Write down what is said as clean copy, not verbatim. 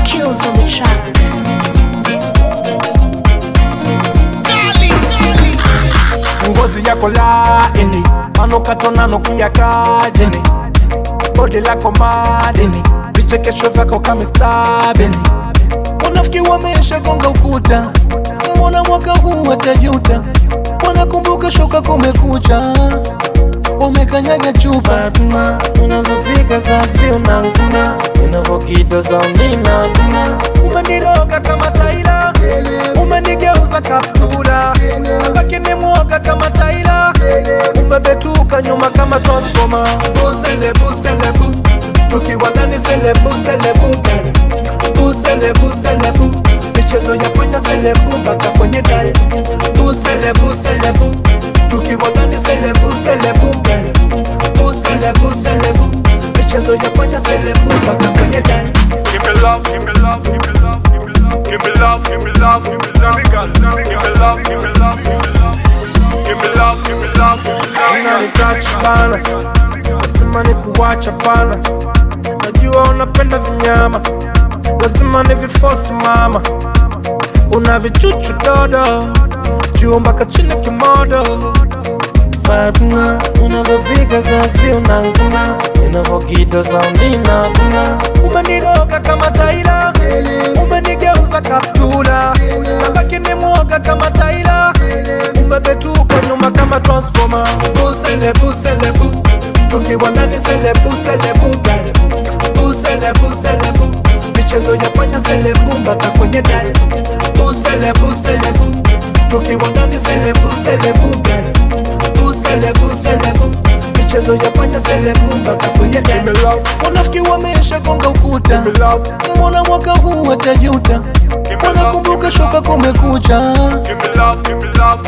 Kills on the track. Ngozi yako laini, manukato nanukia kajeni, body lako madini, vichekesho vyako kama stabini. Wanafiki wamesha gonga ukuta, mbona mwaka huu watajuta, wanakumbuka shoka kumekucha, umekanyaga chupa. Unavyopika safi unanguna, unavyokita saundi nanguna. Umeniloga kama Taila, umenigeuza kaptura, baki ni mwoga kama Taila, umebetuka nyuma kama transformer. Busele busele bu, tukiwa ndani selebu selebu, busele busele bu, michezo ya kwenye selebu mpaka kwenye dali. Busele busele bu, tukiwa ndani selebu selebu, busele busele bu, michezo ya kwenye selebu mpaka kwenye dali. Give me love, give me love, give me love, give me love, give me love, give me love, give me love, give me love, give me love, give me love, give me love, give me love. Unanitouch bana, lazima nikuacha bana. Najua unapenda vinyama, lazima niviforce mama. Una vichuchu dodo, juu mpaka chini kimodo. Fatuma, unavyopika safi unanguna, unavyokita saundi nanguna. Umeniloga kama Taila, umenigeuza kaptura, baki ni mwoga kama Taila, umebetuka nyuma kama transformer. Busele busele bu, tukiwa ndani selebu selebu, busele busele bu, michezo ya kwenye selebu mpaka kwenye dali. Busele busele bu, tukiwa ndani selebu selebu, busele busele bu, michezo ya kwenye selebu mpaka kwenye dali. Wanafiki wamesha gonga ukuta, mbona mwaka huu watajuta, wanakumbuka shoka kumekucha, Give me love, give me love,